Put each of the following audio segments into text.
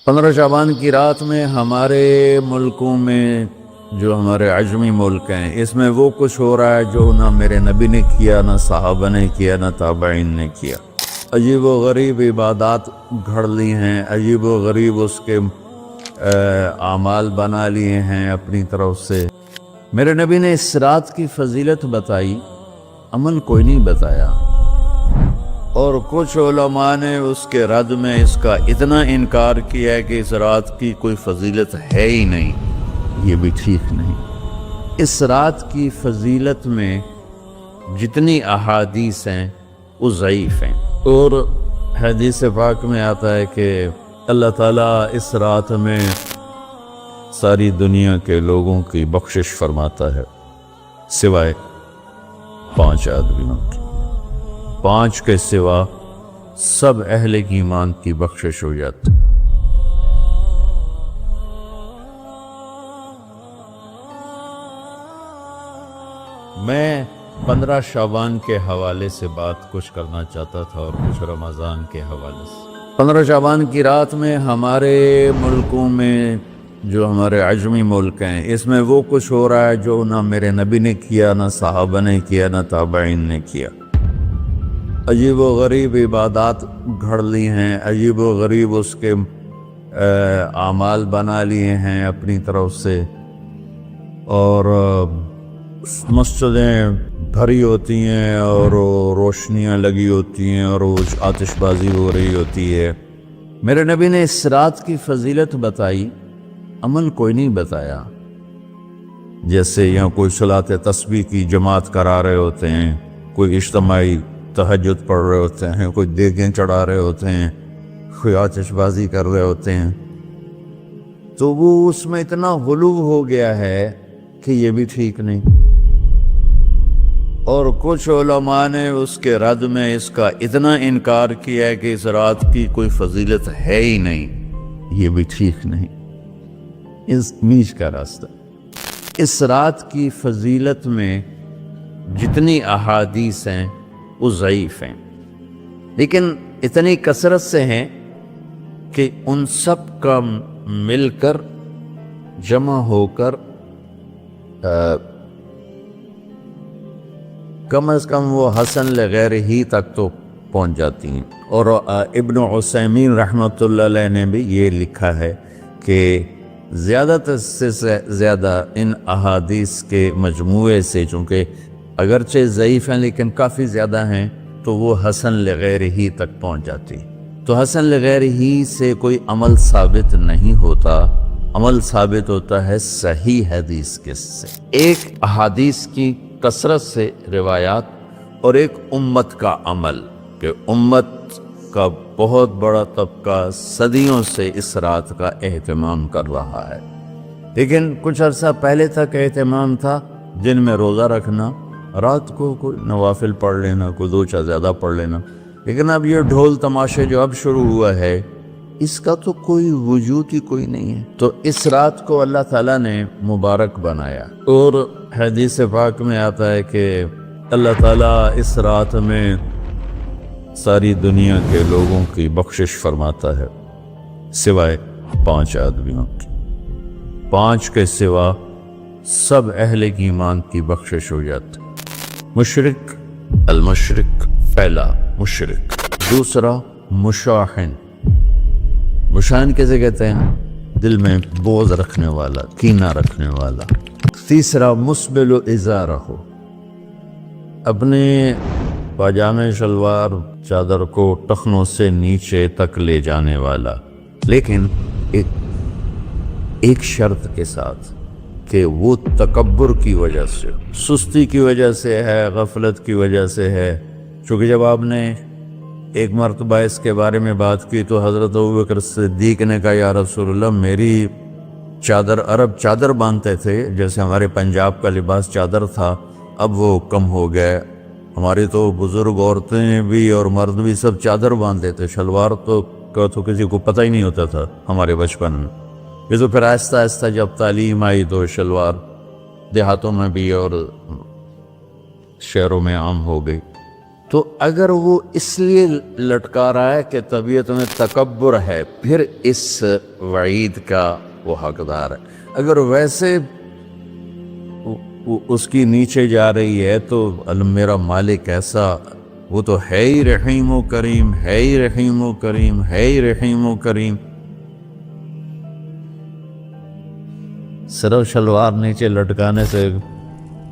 15 شعبان کی رات میں ہمارے ملکوں میں جو ہمارے عجمی ملک ہیں اس میں وہ کچھ ہو رہا ہے جو نہ میرے نبی نے کیا، نہ صحابہ نے کیا، نہ تابعین نے کیا۔ عجیب و غریب عبادات گھڑ لی ہیں، عجیب و غریب اس کے اعمال بنا لیے ہیں اپنی طرف سے۔ میرے نبی نے اس رات کی فضیلت بتائی، عمل کوئی نہیں بتایا، اور کچھ علماء نے اس کے رد میں اس کا اتنا انکار کیا ہے کہ اس رات کی کوئی فضیلت ہے ہی نہیں۔ یہ بھی ٹھیک نہیں۔ اس رات کی فضیلت میں جتنی احادیث ہیں وہ ضعیف ہیں، اور حدیث پاک میں آتا ہے کہ اللہ تعالیٰ اس رات میں ساری دنیا کے لوگوں کی بخشش فرماتا ہے سوائے 5 آدمیوں کی۔ 5 کے سوا سب اہل ایمان کی بخشش ہو جاتی۔ میں 15 شعبان کے حوالے سے بات کچھ کرنا چاہتا تھا اور کچھ رمضان کے حوالے سے۔ 15 شعبان کی رات میں ہمارے ملکوں میں جو ہمارے عجمی ملک ہیں اس میں وہ کچھ ہو رہا ہے جو نہ میرے نبی نے کیا، نہ صحابہ نے کیا، نہ تابعین نے کیا۔ عجیب و غریب عبادات گھڑ لی ہیں، عجیب و غریب اس کے اعمال بنا لیے ہیں اپنی طرف سے، اور مسجدیں بھری ہوتی ہیں اور روشنیاں لگی ہوتی ہیں اور آتش بازی ہو رہی ہوتی ہے۔ میرے نبی نے اس رات کی فضیلت بتائی، عمل کوئی نہیں بتایا۔ جیسے یہاں کوئی صلاۃ تسبیح کی جماعت کرا رہے ہوتے ہیں، کوئی اجتماعی تہجد پڑھ رہے ہوتے ہیں، کوئی دیگیں چڑھا رہے ہوتے ہیں، کوئی آتش بازی کر رہے ہوتے ہیں، تو وہ اس میں اتنا غلو ہو گیا ہے کہ یہ بھی ٹھیک نہیں۔ اور کچھ علماء نے اس کے رد میں اس کا اتنا انکار کیا ہے کہ اس رات کی کوئی فضیلت ہے ہی نہیں۔ یہ بھی ٹھیک نہیں۔ اس میچ کا راستہ، اس رات کی فضیلت میں جتنی احادیث ہیں وہ ضعیف ہیں، لیکن اتنی کثرت سے ہیں کہ ان سب کا مل کر جمع ہو کر کم از کم وہ حسن لغیر ہی تک تو پہنچ جاتی ہیں۔ اور ابن عثیمین رحمۃ اللہ علیہ نے بھی یہ لکھا ہے کہ زیادہ سے زیادہ ان احادیث کے مجموعے سے، چونکہ اگرچہ ضعیف ہیں لیکن کافی زیادہ ہیں، تو وہ حسن لغیر ہی تک پہنچ جاتی۔ تو حسن لغیر ہی سے کوئی عمل ثابت نہیں ہوتا، عمل ثابت ہوتا ہے صحیح حدیث کے سے۔ ایک احادیث کی کثرت سے روایات اور ایک امت کا عمل، کہ امت کا بہت بڑا طبقہ صدیوں سے اس رات کا اہتمام کر رہا ہے، لیکن کچھ عرصہ پہلے تک اہتمام تھا دن میں روزہ رکھنا، رات کو کوئی نوافل پڑھ لینا، کوئی 2 چا زیادہ پڑھ لینا، لیکن اب یہ ڈھول تماشے جو اب شروع ہوا ہے اس کا تو کوئی وجود ہی کوئی نہیں ہے۔ تو اس رات کو اللہ تعالیٰ نے مبارک بنایا، اور حدیث پاک میں آتا ہے کہ اللہ تعالیٰ اس رات میں ساری دنیا کے لوگوں کی بخشش فرماتا ہے سوائے 5 آدمیوں کی۔ 5 کے سوا سب اہل ایمان کی بخشش ہو جاتی۔ مشرک، المشرک پہلا مشرک، دوسرا مشاحن۔ مشاحن کیسے کہتے ہیں؟ دل میں بغض رکھنے والا، کینہ رکھنے والا۔ تیسرا مسبل ازارہ، اپنے پاجامے شلوار چادر کو ٹخنوں سے نیچے تک لے جانے والا، لیکن ایک شرط کے ساتھ کہ وہ تکبر کی وجہ سے، سستی کی وجہ سے ہے، غفلت کی وجہ سے ہے۔ چونکہ جب آپ نے ایک مرتبہ اس کے بارے میں بات کی تو حضرت ابوبکر صدیق نے کہا یا رسول اللہ، میری چادر، عرب چادر باندھتے تھے جیسے ہمارے پنجاب کا لباس چادر تھا، اب وہ کم ہو گئے۔ ہماری تو بزرگ عورتیں بھی اور مرد بھی سب چادر باندھتے تھے، شلوار تو کسی کو پتہ ہی نہیں ہوتا تھا ہمارے بچپن میں۔ یہ تو پھر آہستہ آہستہ جب تعلیم آئی تو شلوار دیہاتوں میں بھی اور شہروں میں عام ہو گئی۔ تو اگر وہ اس لیے لٹکا رہا ہے کہ طبیعت میں تکبر ہے، پھر اس وعید کا وہ حقدار ہے۔ اگر ویسے اس کی نیچے جا رہی ہے تو میرا مالک ایسا، وہ تو ہے ہی رحیم و کریم، ہے ہی رحیم و کریم، ہے ہی رحیم و کریم، صرف شلوار نیچے لٹکانے سے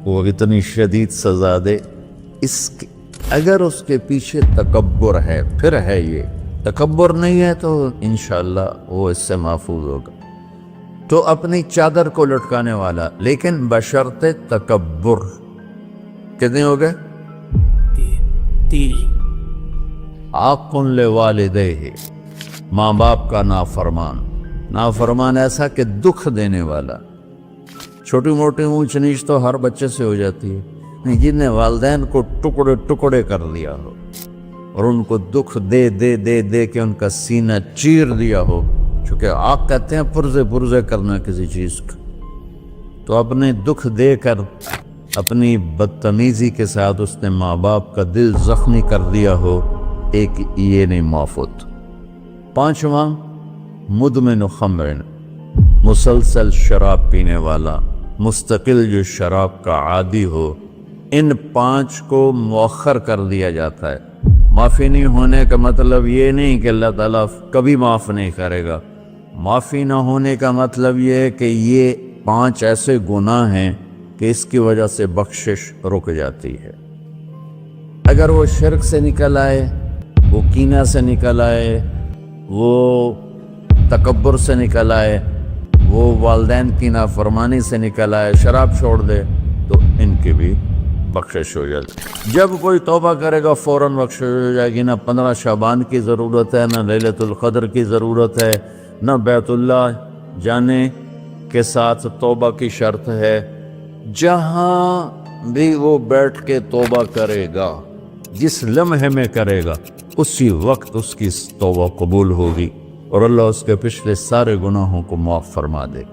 وہ اتنی شدید سزا دے۔ اگر اس کے پیچھے تکبر ہے، پھر ہے یہ تکبر نہیں ہے تو انشاءاللہ وہ اس سے محفوظ ہوگا۔ تو اپنی چادر کو لٹکانے والا، لیکن بشرط تکبر۔ کتنے ہو گئے؟ 3۔ عاق لوالدیہ، ماں باپ کا نافرمان۔ نافرمان ایسا کہ دکھ دینے والا۔ چھوٹی موٹی اونچ نیچ تو ہر بچے سے ہو جاتی ہے، جن نے والدین کو ٹکڑے ٹکڑے کر دیا ہو اور ان کو دکھ دے دے دے دے کے ان کا سینہ چیر دیا ہو، چونکہ عاق کہتے ہیں پرزے پرزے کرنا کسی چیز کا، تو اپنے دکھ دے کر اپنی بدتمیزی کے ساتھ اس نے ماں باپ کا دل زخمی کر دیا ہو، ایک یہ نہیں معفوت۔ 5واں مدمن خمر، مسلسل شراب پینے والا، مستقل جو شراب کا عادی ہو۔ ان 5 کو مؤخر کر دیا جاتا ہے۔ معافی نہیں ہونے کا مطلب یہ نہیں کہ اللہ تعالیٰ کبھی معاف نہیں کرے گا۔ معافی نہ ہونے کا مطلب یہ ہے کہ یہ 5 ایسے گناہ ہیں کہ اس کی وجہ سے بخشش رک جاتی ہے۔ اگر وہ شرک سے نکل آئے، وہ کینہ سے نکل آئے، وہ تکبر سے نکل آئے، وہ والدین کی نافرمانی سے نکل آئے، شراب چھوڑ دے، تو ان کی بھی بخشش ہو جاتی۔ جب کوئی توبہ کرے گا فوراً بخشش ہو جائے گی۔ نہ 15 شعبان کی ضرورت ہے، نہ لیلۃ القدر کی ضرورت ہے، نہ بیت اللہ جانے کے ساتھ توبہ کی شرط ہے۔ جہاں بھی وہ بیٹھ کے توبہ کرے گا، جس لمحے میں کرے گا، اسی وقت اس کی توبہ قبول ہوگی اور اللہ اس کے پچھلے سارے گناہوں کو معاف فرما دے۔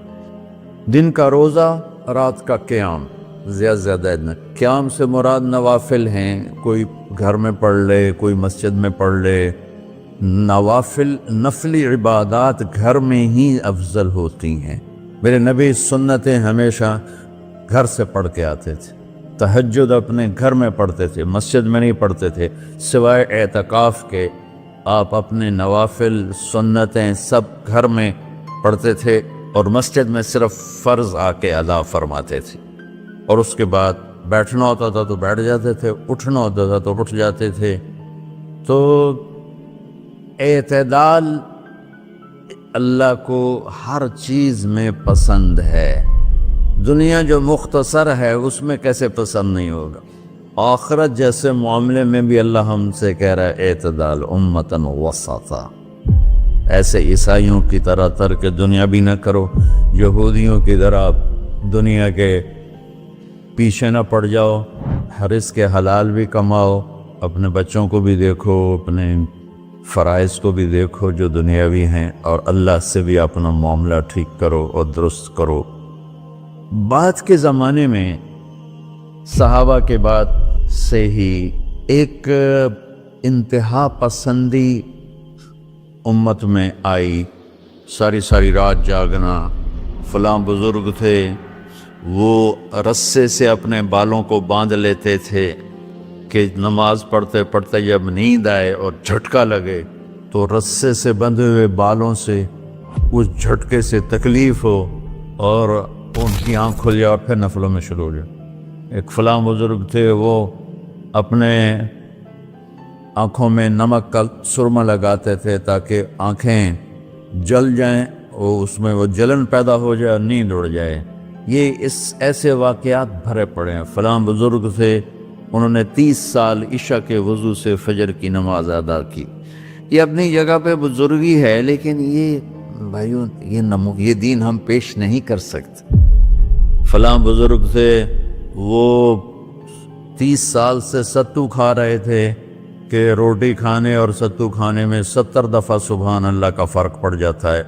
دن کا روزہ، رات کا قیام، زیادہ قیام سے مراد نوافل ہیں، کوئی گھر میں پڑھ لے، کوئی مسجد میں پڑھ لے۔ نوافل، نفلی عبادات گھر میں ہی افضل ہوتی ہیں۔ میرے نبی سنتیں ہمیشہ گھر سے پڑھ کے آتے تھے۔ تہجد اپنے گھر میں پڑھتے تھے، مسجد میں نہیں پڑھتے تھے، سوائے اعتکاف کے۔ آپ اپنے نوافل سنتیں سب گھر میں پڑھتے تھے اور مسجد میں صرف فرض آ کے ادا فرماتے تھے، اور اس کے بعد بیٹھنا ہوتا تھا تو بیٹھ جاتے تھے، اٹھنا ہوتا تھا تو اٹھ جاتے تھے۔ تو اعتدال اللہ کو ہر چیز میں پسند ہے۔ دنیا جو مختصر ہے اس میں کیسے پسند نہیں ہوگا؟ آخرت جیسے معاملے میں بھی اللہ ہم سے کہہ رہا ہے اعتدال، امتن وسطا۔ ایسے عیسائیوں کی طرح ترک دنیا بھی نہ کرو، یہودیوں کی طرح دنیا کے پیچھے نہ پڑ جاؤ، رزق کے حلال بھی کماؤ، اپنے بچوں کو بھی دیکھو، اپنے فرائض کو بھی دیکھو جو دنیاوی ہیں، اور اللہ سے بھی اپنا معاملہ ٹھیک کرو اور درست کرو۔ بعد کے زمانے میں صحابہ کے بعد سے ہی ایک انتہا پسندی امت میں آئی، ساری رات جاگنا۔ فلاں بزرگ تھے، وہ رسے سے اپنے بالوں کو باندھ لیتے تھے کہ نماز پڑھتے پڑھتے جب نیند آئے اور جھٹکا لگے تو رسے سے بندھے ہوئے بالوں سے اس جھٹکے سے تکلیف ہو اور ان کی آنکھ کھل جائے اور پھر نفلوں میں شروع ہو جائے۔ ایک فلاں بزرگ تھے، وہ اپنے آنکھوں میں نمک کا سرما لگاتے تھے تاکہ آنکھیں جل جائیں، اور اس میں وہ جلن پیدا ہو جائے اور نیند اڑ جائے۔ یہ ایسے واقعات بھرے پڑے ہیں۔ فلاں بزرگ تھے، انہوں نے 30 سال عشاء کے وضو سے فجر کی نماز ادا کی۔ یہ اپنی جگہ پہ بزرگی ہے، لیکن یہ بھائیوں یہ دین ہم پیش نہیں کر سکتے۔ فلاں بزرگ تھے، وہ 30 سال سے ستو کھا رہے تھے کہ روٹی کھانے اور ستو کھانے میں 70 دفعہ سبحان اللہ کا فرق پڑ جاتا ہے۔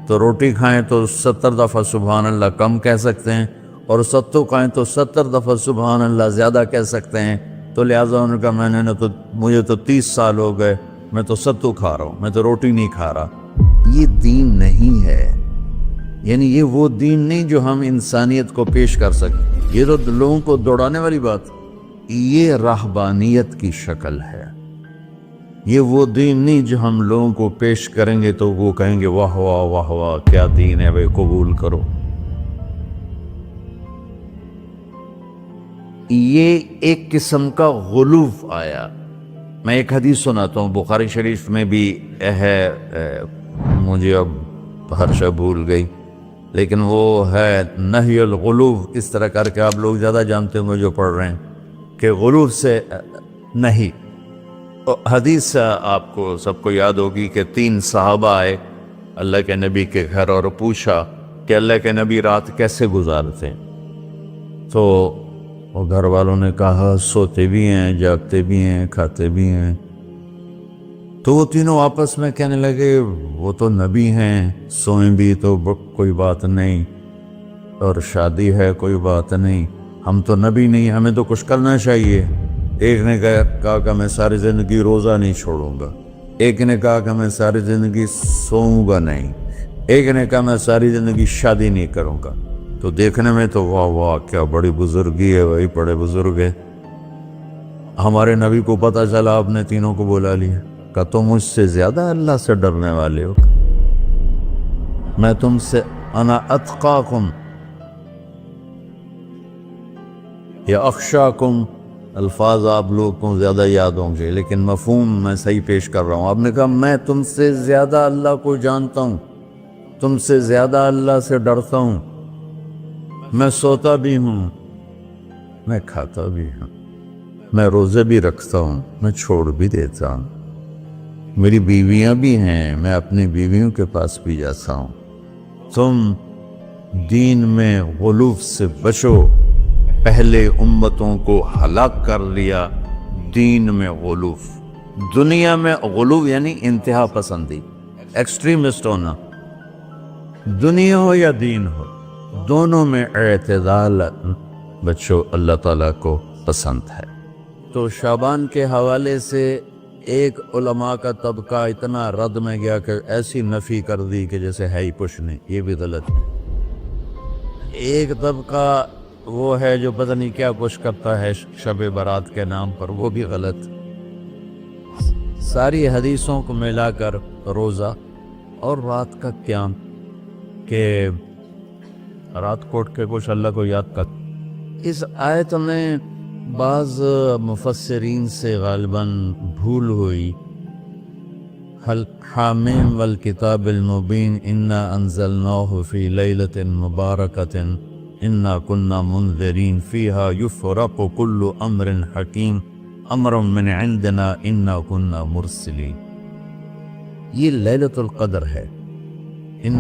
تو روٹی کھائیں تو 70 دفعہ سبحان اللہ کم کہہ سکتے ہیں، اور ستو کھائیں تو 70 دفعہ سبحان اللہ زیادہ کہہ سکتے ہیں۔ تو لہٰذا انہوں نے کہا مجھے تو 30 سال ہو گئے، میں تو ستو کھا رہا ہوں، میں تو روٹی نہیں کھا رہا۔ یہ دین نہیں ہے، یعنی یہ وہ دین نہیں جو ہم انسانیت کو پیش کر سکیں۔ یہ تو لوگوں کو دوڑانے والی بات، یہ رہبانیت کی شکل ہے۔ یہ وہ دین نہیں جو ہم لوگوں کو پیش کریں گے تو وہ کہیں گے واہ واہ واہ واہ کیا دین ہے بھائی، قبول کرو۔ یہ ایک قسم کا غلوف آیا۔ میں ایک حدیث سناتا ہوں، بخاری شریف میں بھی ہے، مجھے اب ہرشا بھول گئی، لیکن وہ ہے نہی الغلوف، اس طرح کر کے آپ لوگ زیادہ جانتے ہوں گے جو پڑھ رہے ہیں کہ غلوف سے نہیں۔ حدیث آپ کو سب کو یاد ہوگی کہ 3 صحابہ آئے اللہ کے نبی کے گھر اور پوچھا کہ اللہ کے نبی رات کیسے گزارتے ہیں؟ تو وہ گھر والوں نے کہا سوتے بھی ہیں، جاگتے بھی ہیں، کھاتے بھی ہیں۔ تو وہ تینوں آپس میں کہنے لگے وہ تو نبی ہیں، سوئیں بھی تو کوئی بات نہیں، اور شادی ہے کوئی بات نہیں، ہم تو نبی نہیں، ہمیں تو کچھ کرنا چاہیے۔ ایک نے کہا کہ میں ساری زندگی روزہ نہیں چھوڑوں گا، ایک نے کہا کہ میں ساری زندگی سوؤں گا نہیں، ایک نے کہا میں ساری زندگی شادی نہیں کروں گا۔ تو دیکھنے میں تو واہ واہ کیا بڑی بزرگی ہے بھائی، بڑے بزرگ ہے۔ ہمارے نبی کو پتہ چلا، آپ نے تینوں کو بلا لیا، کہ تم مجھ سے زیادہ اللہ سے ڈرنے والے ہو، میں تم سے انا اتقاکم یا اخشاکم، الفاظ آپ لوگوں کو زیادہ یاد ہوں گے لیکن مفہوم میں صحیح پیش کر رہا ہوں۔ آپ نے کہا میں تم سے زیادہ اللہ کو جانتا ہوں، تم سے زیادہ اللہ سے ڈرتا ہوں، میں سوتا بھی ہوں، میں کھاتا بھی ہوں، میں روزے بھی رکھتا ہوں، میں چھوڑ بھی دیتا ہوں، میری بیویاں بھی ہیں، میں اپنی بیویوں کے پاس بھی جاتا ہوں۔ تم دین میں غلوف سے بچو، پہلے امتوں کو ہلاک کر لیا دین میں غلوف۔ دنیا میں غلوف یعنی انتہا پسندی، ایکسٹریمسٹ ہونا، دنیا ہو یا دین ہو، دونوں میں اعتدال بچو، اللہ تعالیٰ کو پسند ہے۔ تو شعبان کے حوالے سے ایک علماء کا طبقہ اتنا رد میں گیا کہ ایسی نفی کر دی کہ جیسے ہے ہی کچھ نہیں، یہ بھی غلط ہے۔ ایک طبقہ وہ ہے جو پتہ نہیں کیا کچھ کرتا ہے شب برات کے نام پر، وہ بھی غلط۔ ساری حدیثوں کو ملا کر روزہ اور رات کا قیام، کہ رات کوٹ کے کچھ اللہ کو یاد کر۔ اس آیت میں بعض مفسرین سے غالباً بھول ہوئی، حامیم والکتاب المبین انا انزلناہ فی لیلۃ مبارکۃ انا کنا منذرین فیہا یفرق کل امر حکیم امر من عندنا انا کنا مرسلین۔ یہ لیلۃ القدر ہے۔